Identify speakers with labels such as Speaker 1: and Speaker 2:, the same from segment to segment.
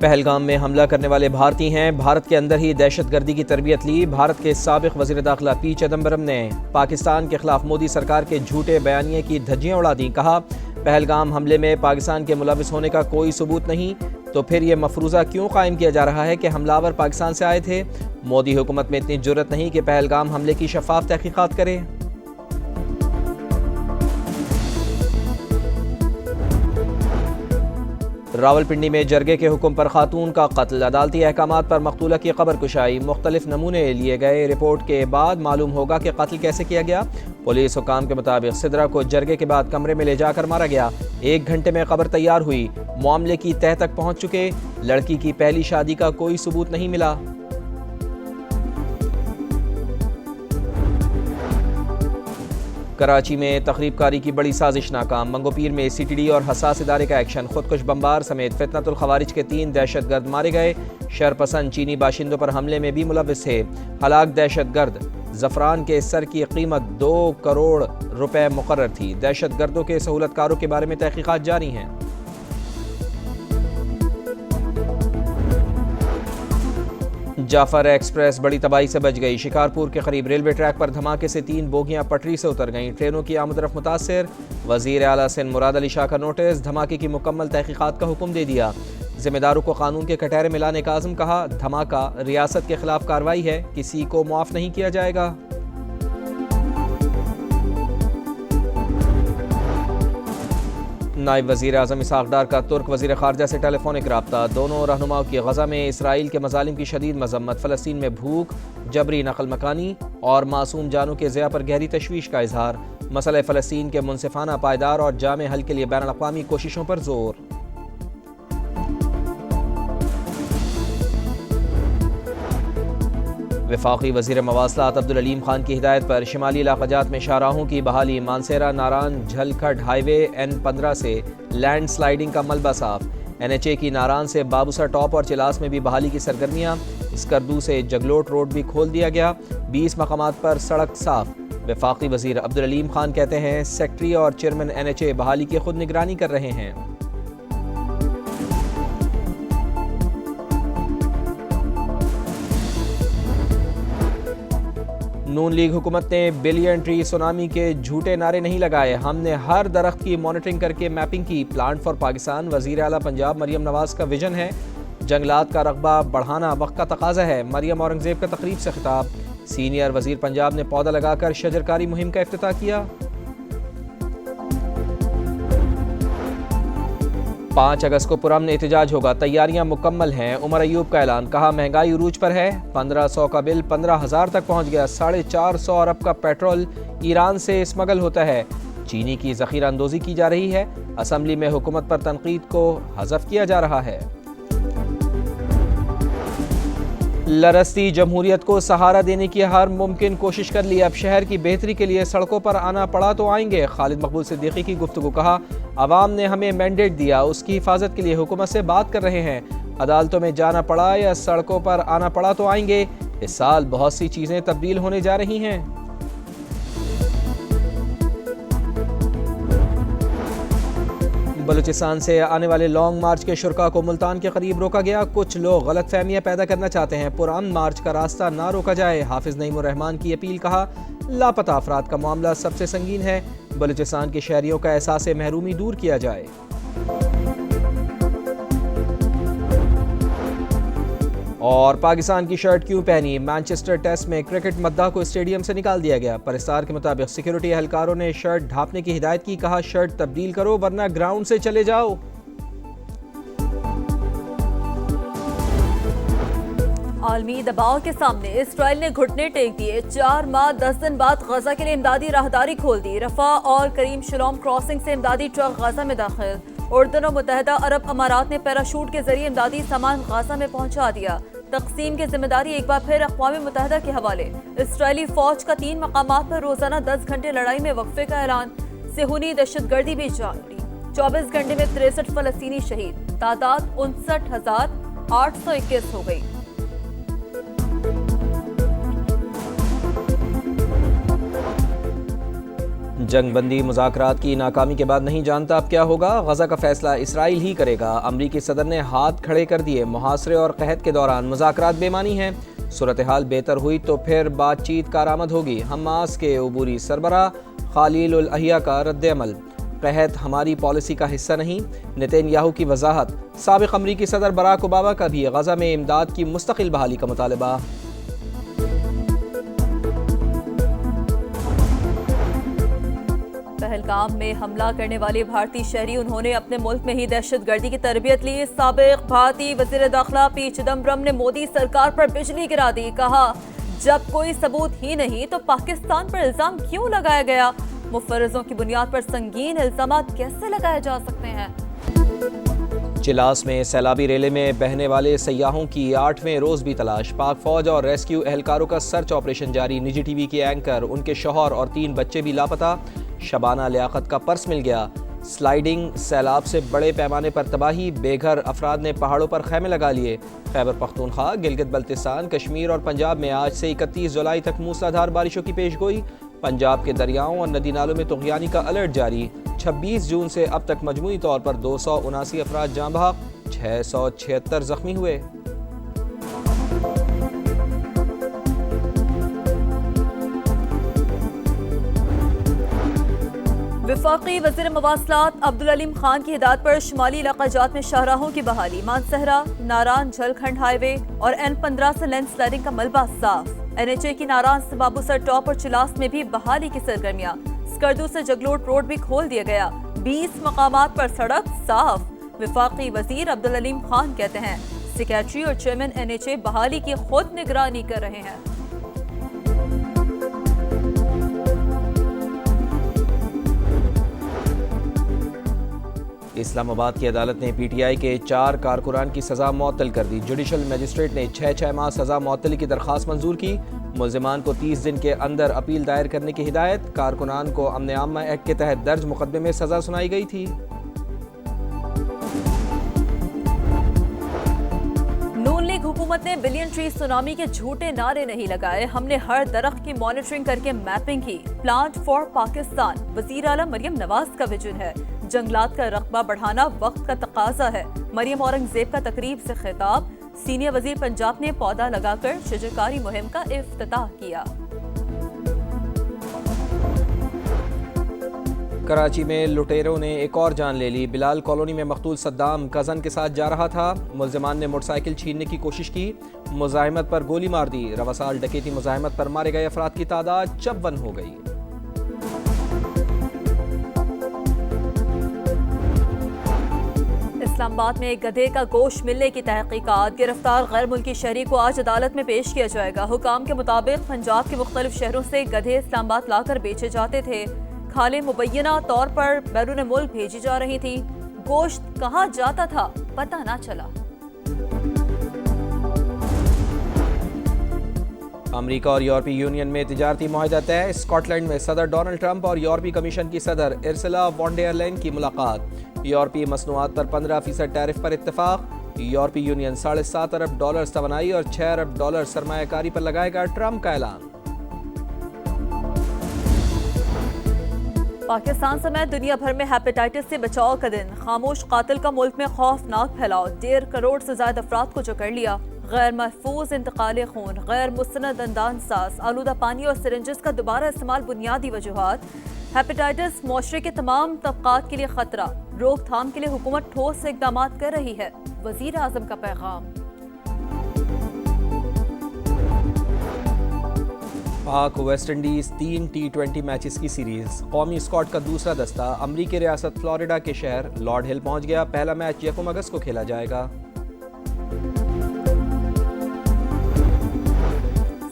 Speaker 1: پہلگام میں حملہ کرنے والے بھارتی ہیں، بھارت کے اندر ہی دہشت گردی کی تربیت لی۔ بھارت کے سابق وزیر داخلہ پی چدمبرم نے پاکستان کے خلاف مودی سرکار کے جھوٹے بیانیے کی دھجیاں اڑا دیں۔ کہا، پہلگام حملے میں پاکستان کے ملوث ہونے کا کوئی ثبوت نہیں، تو پھر یہ مفروضہ کیوں قائم کیا جا رہا ہے کہ حملہ پاکستان سے آئے تھے؟ مودی حکومت میں اتنی جرأت نہیں کہ پہلگام حملے کی شفاف تحقیقات کرے۔ راولپنڈی میں جرگے کے حکم پر خاتون کا قتل، عدالتی احکامات پر مقتولہ کی قبر کشائی، مختلف نمونے لیے گئے، رپورٹ کے بعد معلوم ہوگا کہ قتل کیسے کیا گیا۔ پولیس حکام کے مطابق سدرا کو جرگے کے بعد کمرے میں لے جا کر مارا گیا۔ 1 گھنٹے میں قبر تیار ہوئی، معاملے کی تہہ تک پہنچ چکے، لڑکی کی پہلی شادی کا کوئی ثبوت نہیں ملا۔ کراچی میں تخریب کاری کی بڑی سازش ناکام، منگو پیر میں سی ٹی ڈی اور حساس ادارے کا ایکشن، خودکش بمبار سمیت فتنۃ الخوارج کے 3 دہشت گرد مارے گئے۔ شرپسند چینی باشندوں پر حملے میں بھی ملوث تھے۔ ہلاک دہشت گرد زفران کے سر کی قیمت 2 کروڑ روپے مقرر تھی۔ دہشت گردوں کے سہولت کاروں کے بارے میں تحقیقات جاری ہیں۔ جعفر ایکسپریس بڑی تباہی سے بچ گئی، شکارپور کے قریب ریلوے ٹریک پر دھماکے سے 3 بوگیاں پٹری سے اتر گئیں، ٹرینوں کی آمد و رفت متاثر۔ وزیر اعلیٰ سندھ مراد علی شاہ کا نوٹس، دھماکے کی مکمل تحقیقات کا حکم دے دیا، ذمہ داروں کو قانون کے کٹہرے میں لانے کا عزم۔ کہا، دھماکہ ریاست کے خلاف کارروائی ہے، کسی کو معاف نہیں کیا جائے گا۔ نائب وزیر اعظم اسحاق ڈار کا ترک وزیر خارجہ سے ٹیلی فونک رابطہ، دونوں رہنماؤں کی غزہ میں اسرائیل کے مظالم کی شدید مذمت، فلسطین میں بھوک، جبری نقل مکانی اور معصوم جانوں کے ضیاع پر گہری تشویش کا اظہار، مسئلہ فلسطین کے منصفانہ، پائیدار اور جامع حل کے لیے بین الاقوامی کوششوں پر زور۔ وفاقی وزیر مواصلات عبدالعلیم خان کی ہدایت پر شمالی علاقہ جات میں شاہراہوں کی بحالی، مانسیرا ناران جھلکھڈ ہائی وے N15 سے لینڈ سلائیڈنگ کا ملبہ صاف، NHA کی ناران سے بابوسا ٹاپ اور چلاس میں بھی بحالی کی سرگرمیاں، اسکردو سے جگلوٹ روڈ بھی کھول دیا گیا، 20 مقامات پر سڑک صاف۔ وفاقی وزیر عبدالعلیم خان کہتے ہیں، سیکٹری اور چیئرمین NHA بحالی کی خود نگرانی کر رہے ہیں۔ نون لیگ حکومت نے بلین ٹری سونامی کے جھوٹے نعرے نہیں لگائے، ہم نے ہر درخت کی مانیٹرنگ کر کے میپنگ کی، پلانٹ فار پاکستان۔ وزیر اعلیٰ پنجاب مریم نواز کا ویژن ہے، جنگلات کا رقبہ بڑھانا وقت کا تقاضا ہے۔ مریم اورنگزیب کا تقریب سے خطاب، سینئر وزیر پنجاب نے پودا لگا کر شجرکاری مہم کا افتتاح کیا۔ 5 اگست کو پرامن احتجاج ہوگا، تیاریاں مکمل ہیں، عمر ایوب کا اعلان۔ کہا، مہنگائی عروج پر ہے، 1500 کا بل 15,000 تک پہنچ گیا، 450 ارب کا پیٹرول ایران سے اسمگل ہوتا ہے، چینی کی ذخیرہ اندوزی کی جا رہی ہے، اسمبلی میں حکومت پر تنقید کو حذف کیا جا رہا ہے۔ لرزتی جمہوریت کو سہارا دینے کی ہر ممکن کوشش کر لی، اب شہر کی بہتری کے لیے سڑکوں پر آنا پڑا تو آئیں گے۔ خالد مقبول صدیقی کی گفتگو، کہا، عوام نے ہمیں مینڈیٹ دیا، اس کی حفاظت کے لیے حکومت سے بات کر رہے ہیں، عدالتوں میں جانا پڑا یا سڑکوں پر آنا پڑا تو آئیں گے، اس سال بہت سی چیزیں تبدیل ہونے جا رہی ہیں۔ بلوچستان سے آنے والے لانگ مارچ کے شرکاء کو ملتان کے قریب روکا گیا، کچھ لوگ غلط فہمیاں پیدا کرنا چاہتے ہیں، پرامن مارچ کا راستہ نہ روکا جائے۔ حافظ نعیم الرحمان کی اپیل، کہا، لاپتہ افراد کا معاملہ سب سے سنگین ہے، بلوچستان کے شہریوں کا احساس محرومی دور کیا جائے۔ اور پاکستان کی شرٹ کیوں پہنی، مانچسٹر ٹیسٹ میں کرکٹ مداح کو اسٹیڈیم سے نکال دیا گیا، پرستار کے مطابق سیکیورٹی اہلکاروں نے شرٹ ڈھانپنے کی ہدایت کی، کہا، شرٹ تبدیل کرو ورنہ گراؤنڈ سے چلے جاؤ۔
Speaker 2: عالمی دباؤ کے سامنے اسرائیل نے گھٹنے ٹیک دیے، 4 ماہ 10 دن بعد غزہ کے لیے امدادی راہداری کھول دی، رفح اور کریم شلوم کراسنگ سے امدادی ٹرک غزہ میں داخل، اردن اور متحدہ عرب امارات نے پیراشوٹ کے ذریعے امدادی سامان غزہ میں پہنچا دیا، تقسیم کی ذمہ داری ایک بار پھر اقوام متحدہ کے حوالے، اسرائیلی فوج کا 3 مقامات پر روزانہ 10 گھنٹے لڑائی میں وقفے کا اعلان، صہیونی دہشت گردی بھی جاری، 24 گھنٹے میں 63 فلسطینی شہید، تعداد 59,821 ہو گئی۔
Speaker 1: جنگ بندی مذاکرات کی ناکامی کے بعد نہیں جانتا اب کیا ہوگا، غزہ کا فیصلہ اسرائیل ہی کرے گا۔ امریکی صدر نے ہاتھ کھڑے کر دیے، محاصرے اور قحط کے دوران مذاکرات بے معنی ہیں، صورتحال بہتر ہوئی تو پھر بات چیت کارآمد ہوگی۔ حماس کے عبوری سربراہ خلیل الاحیہ کا رد عمل، قحط ہماری پالیسی کا حصہ نہیں، نتن یاہو کی وضاحت۔ سابق امریکی صدر براک اوباما کا بھی غزہ میں امداد کی مستقل بحالی کا مطالبہ۔
Speaker 2: پہلگام میں حملہ کرنے والے بھارتی شہری انہوں نے اپنے ملک میں ہی دہشت گردی کی تربیت لی۔ سابق بھارتی وزیر داخلہ پی چدمبرم نے مودی سرکار پر بجلی گرا دی، کہا جب کوئی ثبوت ہی نہیں تو پاکستان پر الزام کیوں لگایا گیا؟ مفرزوں کی بنیاد پر سنگین الزامات کیسے لگائے جا سکتے ہیں؟
Speaker 1: چلاس میں سیلابی ریلے میں بہنے والے سیاحوں کی 8ویں روز بھی تلاش، پاک فوج اور ریسکیو اہلکاروں کا سرچ آپریشن جاری۔ نجی ٹی وی کے اینکر، ان کے شوہر اور 3 بچے بھی لاپتہ۔ شبانہ لیاقت کا پرس مل گیا۔ سلائیڈنگ سیلاب سے بڑے پیمانے پر تباہی، بے گھر افراد نے پہاڑوں پر خیمے لگا لیے۔ خیبر پختونخوا، گلگت بلتستان، کشمیر اور پنجاب میں آج سے 31 جولائی تک موسلادھار بارشوں کی پیش گوئی۔ پنجاب کے دریاؤں اور ندی نالوں میں طغیانی کا الرٹ جاری۔ 26 جون سے اب تک مجموعی طور پر 279 افراد جاں بحق، 676 زخمی ہوئے۔
Speaker 2: وفاقی وزیر مواصلات عبدالعلیم خان کی ہدایت پر شمالی علاقہ جات میں شاہراہوں کی بحالی، مانسہرہ، ناران جھلکھنڈ ہائی وے اور N15 سے لینڈ سلائڈنگ کا ملبہ صاف۔ NHA کی ناران سے بابو سر ٹاپ اور چلاس میں بھی بحالی کی سرگرمیاں۔ سکردو سے جگلوٹ روڈ بھی کھول دیا گیا، 20 مقامات پر سڑک صاف۔ وفاقی وزیر عبدالعلیم خان کہتے ہیں سیکریٹری اور چیئرمین NHA بحالی کی خود نگرانی کر رہے ہیں۔
Speaker 1: اسلام آباد کی عدالت نے پی ٹی آئی کے 4 کارکنان کی سزا معطل کر دی۔ جوڈیشل میجسٹریٹ نے 6 ماہ سزا معطلی کی درخواست منظور کی۔ ملزمان کو 30 دن کے اندر اپیل دائر کرنے کی ہدایت۔ کارکنان کو امن عامہ ایکٹ کے تحت درج مقدمے میں سزا سنائی گئی تھی۔
Speaker 2: نون لیگ حکومت نے بلین ٹری سونامی کے جھوٹے نعرے نہیں لگائے، ہم نے ہر درخت کی مانیٹرنگ کر کے میپنگ کی۔ پلانٹ فار پاکستان وزیر اعلیٰ مریم نواز کا ویژن ہے۔ جنگلات کا رقبہ بڑھانا وقت کا تقاضا ہے۔ مریم اورنگزیب کا تقریب سے خطاب، سینئر وزیر پنجاب نے پودا لگا کر شجرکاری مہم کا افتتاح کیا۔
Speaker 1: کراچی میں لٹیروں نے ایک اور جان لے لی۔ بلال کالونی میں مقتول صدام کزن کے ساتھ جا رہا تھا، ملزمان نے موٹر سائیکل چھیننے کی کوشش کی، مزاحمت پر گولی مار دی۔ رواسال ڈکیتی مزاحمت پر مارے گئے افراد کی تعداد 54 ہو گئی۔
Speaker 2: اسلام آباد میں ایک گدھے کا گوشت ملنے کی تحقیقات، گرفتار غیر ملکی شہری کو آج عدالت میں پیش کیا جائے گا۔ حکام کے مطابق پنجاب کے مختلف شہروں سے گدھے اسلام آباد لا کر بیچے جاتے تھے، کھالیں مبینہ طور پر بیرون ملک بھیجی جا رہی تھی، گوشت کہاں جاتا تھا پتہ نہ چلا۔
Speaker 1: امریکہ اور یورپی یونین میں تجارتی معاہدہ طے۔ اسکاٹ لینڈ میں صدر ڈونلڈ ٹرمپ اور یورپی کمیشن کی صدر ارسلا وان ڈیر لائن کی ملاقات۔ یورپی مصنوعات پر 15% ٹیرف پر اتفاق۔ یورپی یونین $7.5 ارب توانائی اور $6 ارب سرمایہ کاری پر لگائے گا، ٹرمپ کا اعلان۔
Speaker 2: پاکستان سمیت دنیا بھر میں ہیپیٹائٹس سے بچاؤ کا دن، خاموش قاتل کا ملک میں خوفناک پھیلاؤ، 1.5 کروڑ سے زائد افراد کو جکڑ لیا، غیر محفوظ انتقال خون، غیر مستند اندان ساز، آلودہ پانی اور سرنجز کا دوبارہ استعمال بنیادی وجوہات۔ ہیپیٹائٹس معاشرے کے تمام طبقات کے لیے خطرہ، روک تھام کے لیے حکومت ٹھوس اقدامات کر رہی ہے، وزیر اعظم کا پیغام۔
Speaker 1: پاک ویسٹ انڈیز 3 T20 میچز کی سیریز، قومی اسکواڈ کا دوسرا دستہ امریکی ریاست فلوریڈا کے شہر لارڈ ہل پہنچ گیا۔ پہلا میچ 1 اگست کو کھیلا جائے گا۔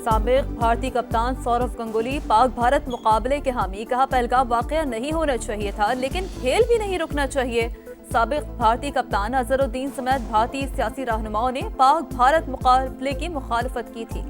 Speaker 2: سابق بھارتی کپتان سورو گنگولی پاک بھارت مقابلے کے حامی، کہا پہلگام واقعہ نہیں ہونا چاہیے تھا لیکن کھیل بھی نہیں رکنا چاہیے۔ سابق بھارتی کپتان اظہر الدین سمیت بھارتی سیاسی رہنماؤں نے پاک بھارت مقابلے کی مخالفت کی تھی۔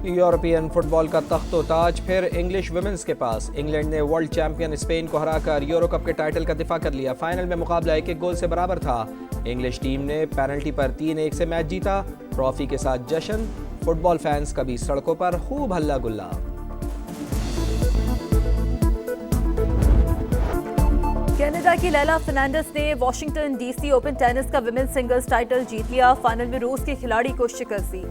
Speaker 1: یورپین فٹ بال کا تخت و تاج پھر انگلش ویمنز کے پاس، انگلینڈ نے ورلڈ چیمپئن اسپین کو ہرا کر یورو کپ کے ٹائٹل کا دفاع کر لیا۔ فائنل میں مقابلہ 1-1 گول سے برابر تھا۔ انگلش ٹیم نے پینلٹی پر 3-1 سے میچ جیتا، ٹرافی کے ساتھ جشن۔ فٹ بال فینس کا بھی سڑکوں پر خوب ہلا گلا۔
Speaker 2: کینیڈا کی لیلا فرنانڈس نے Washington D C Open tennis کا ویمن سنگلز ٹائٹل جیت لیا۔ فائنل میں روس کے کھلاڑی کو شکست دی۔